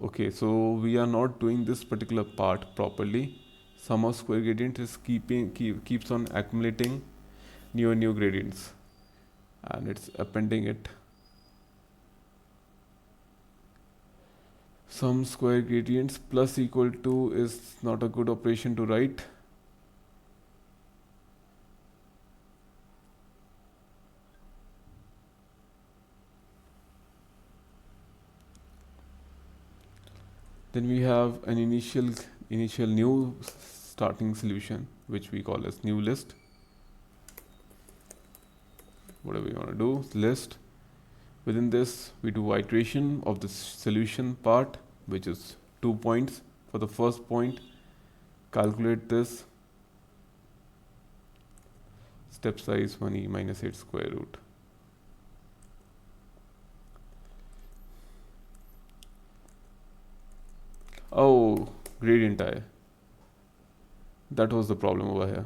Okay, so we are not doing this particular part properly. Sum of square gradient is keeps on accumulating new and new gradients, and it's appending it. Sum square gradients plus equal to is not a good operation to write. Then we have an initial new starting solution, which we call as new list. Whatever you want to do, list. Within this, we do iteration of the solution part, which is 2 points. For the first point, calculate this. Step size 1e minus 8 square root. Oh, gradient I. That was the problem over here.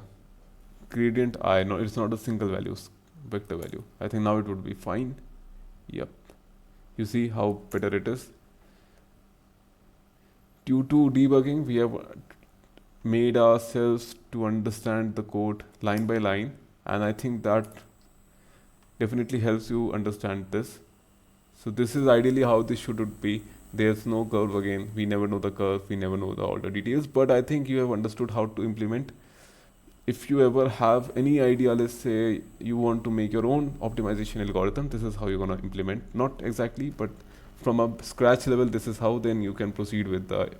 Gradient I, no, it's not a single value, vector value. I think now it would be fine. Yep. You see how better it is. Due to debugging, we have made ourselves to understand the code line by line, and I think that definitely helps you understand this. So this is ideally how this should be. There's no curve again. We never know the curve. We never know all the details. But I think you have understood how to implement. If you ever have any idea, let's say you want to make your own optimization algorithm, this is how you're going to implement. Not exactly, but from a scratch level, this is how then you can proceed with the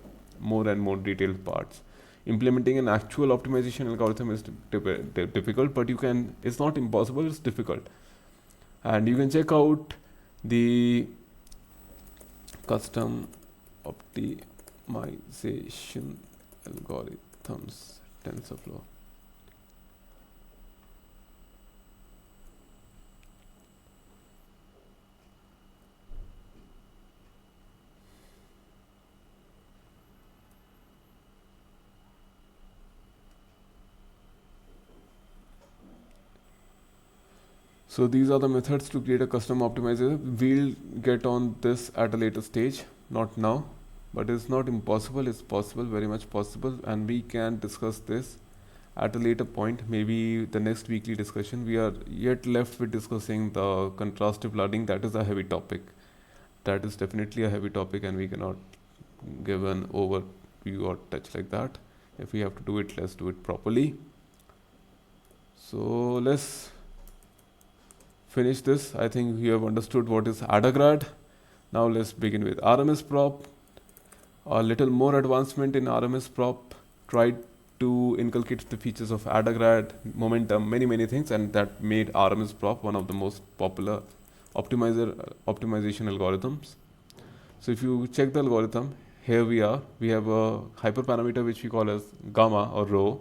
more and more detailed parts. Implementing an actual optimization algorithm is difficult, but you can, it's not impossible, it's difficult. And you can check out the custom optimization algorithms TensorFlow. So these are the methods to create a custom optimizer. We'll get on this at a later stage, not now, but it's not impossible. It's possible, very much possible, and we can discuss this at a later point, maybe the next weekly discussion. We are yet left with discussing the contrastive learning. That is a heavy topic. That is definitely a heavy topic, and we cannot give an overview or touch like that. If we have to do it, let's do it properly. So let's finish this. I think you have understood what is AdaGrad. Now let's begin with RMSProp. A little more advancement in RMSProp. Tried to inculcate the features of AdaGrad, momentum, many things, and that made RMSProp one of the most popular optimization algorithms. So if you check the algorithm, here we are. We have a hyperparameter which we call as gamma or rho.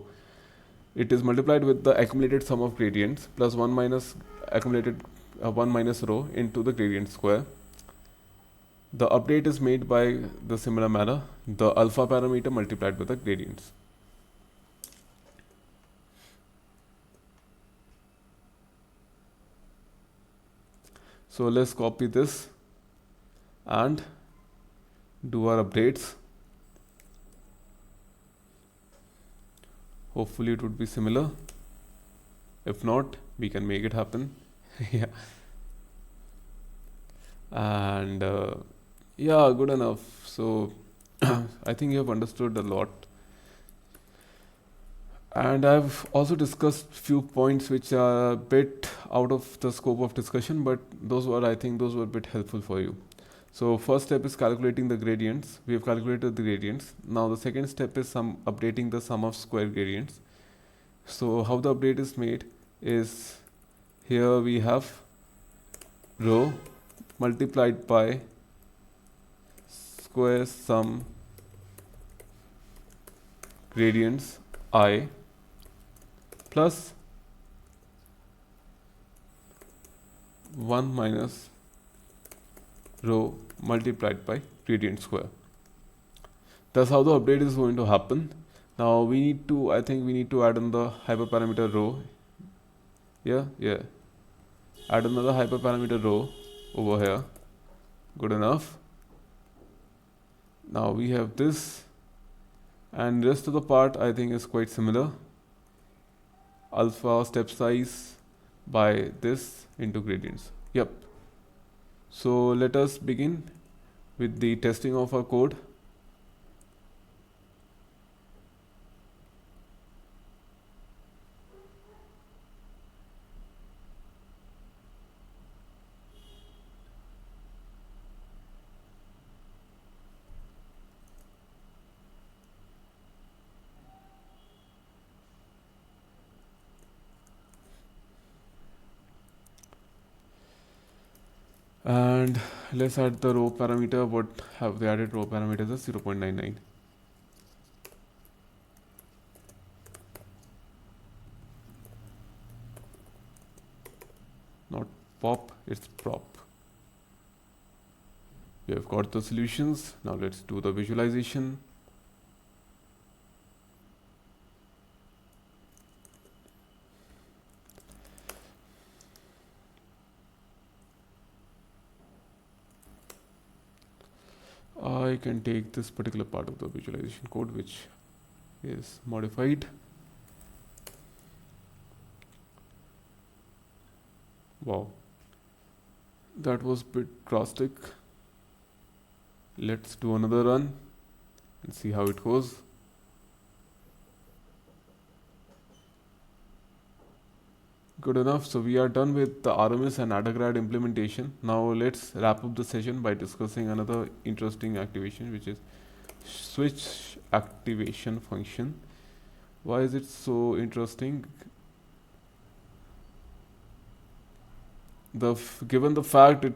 It is multiplied with the accumulated sum of gradients plus 1 minus accumulated 1 minus rho into the gradient square. The update is made by the similar manner, the alpha parameter multiplied with the gradients. So let's copy this and do our updates. Hopefully it would be similar. If not, we can make it happen. Yeah. And yeah, good enough. So I think you have understood a lot. And I've also discussed few points which are a bit out of the scope of discussion, but I think those were a bit helpful for you. So first step is calculating the gradients. We have calculated the gradients. Now the second step is updating the sum of square gradients. So how the update is made is, here we have rho multiplied by square sum gradients I plus 1 minus rho multiplied by gradient square. That's how the update is going to happen. Now we need to, I think we need to add in the hyperparameter rho. Yeah. Add another hyperparameter rho over here. Good enough. Now we have this, and rest of the part I think is quite similar. Alpha step size by this into gradients. Yep. So let us begin with the testing of our code. And let's add the row parameter. What have they added? Row parameter is 0.99. Not pop, it's prop. We have got the solutions. Now let's do the visualization. I can take this particular part of the visualization code which is modified. Wow, that was a bit drastic. Let's do another run and see how it goes. Good enough. So we are done with the RMS and AdaGrad implementation. Now let's wrap up the session by discussing another interesting activation, which is switch activation function. Why is it so interesting? Given the fact it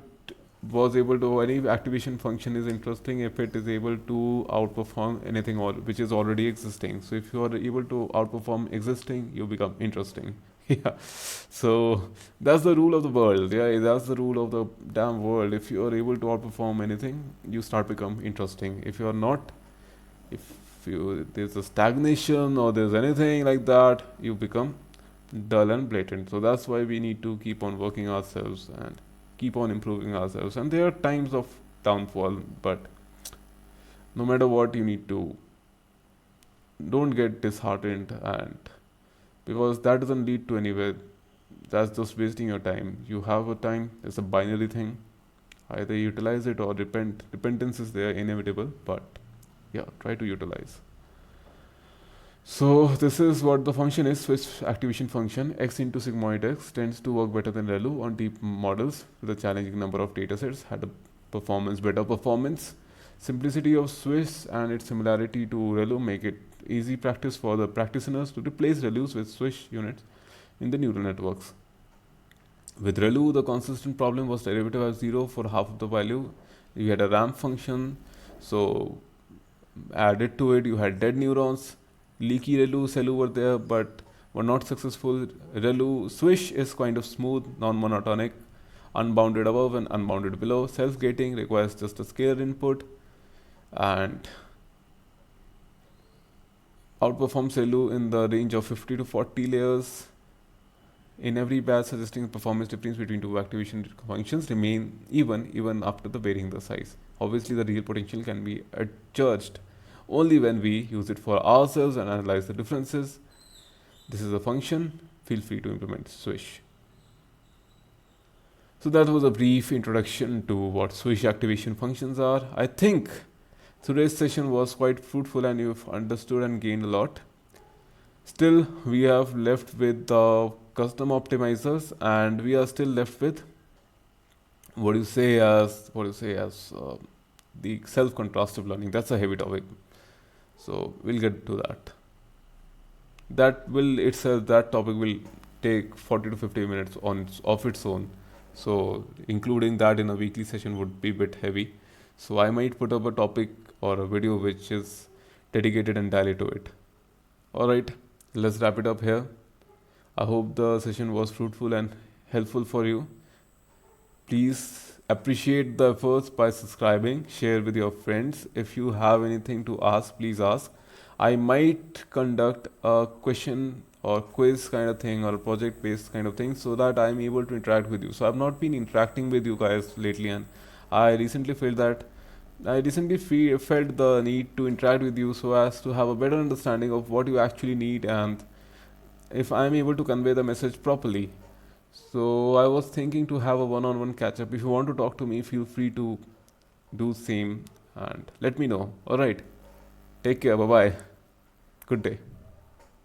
was able to, any activation function is interesting if it is able to outperform anything which is already existing. So if you are able to outperform existing, you become interesting. Yeah, so that's the rule of the world. Yeah, that's the rule of the damn world. If you are able to outperform anything, you start become interesting. If you are not, if there's a stagnation or there's anything like that, you become dull and blatant. So that's why we need to keep on working ourselves and keep on improving ourselves. And there are times of downfall, but no matter what, you need to don't get disheartened, and because that doesn't lead to anywhere. That's just wasting your time. You have a time, it's a binary thing. Either utilize it or repent. Repentance is there, inevitable, but yeah, try to utilize. So this is what the function is, switch activation function. X into sigmoid x tends to work better than ReLU on deep models with a challenging number of datasets, had a better performance. Simplicity of Swiss and its similarity to ReLU make it easy practice for the practitioners to replace ReLUs with Swiss units in the neural networks. With ReLU, the consistent problem was derivative of 0 for half of the value. You had a ramp function, so added to it, you had dead neurons. Leaky ReLU, CeLU were there, but were not successful. ReLU Swish is kind of smooth, non-monotonic, unbounded above and unbounded below. Self-gating requires just a scalar input and outperforms CeLU in the range of 50 to 40 layers in every batch, suggesting the performance difference between two activation functions remain even after the varying the size. Obviously, the real potential can be judged only when we use it for ourselves and analyze the differences. This is a function. Feel free to implement Swish. So that was a brief introduction to what Swish activation functions are. I think today's session was quite fruitful and you've understood and gained a lot. Still, we have left with the custom optimizers, and we are still left with what do you say as the self-contrastive learning. That's a heavy topic. So we'll get to that. That topic will take 40 to 50 minutes of its own. So including that in a weekly session would be a bit heavy. So I might put up a topic or a video which is dedicated entirely to it. Alright, let's wrap it up here. I hope the session was fruitful and helpful for you. Please appreciate the efforts by subscribing, share with your friends. If you have anything to ask, please ask. I might conduct a question or quiz kind of thing or a project based kind of thing so that I'm able to interact with you. So I've not been interacting with you guys lately, and I recently felt the need to interact with you so as to have a better understanding of what you actually need and if I'm able to convey the message properly. So I was thinking to have a one-on-one catch up. If you want to talk to me, feel free to do same and let me know. All right. Take care. Bye bye. Good day.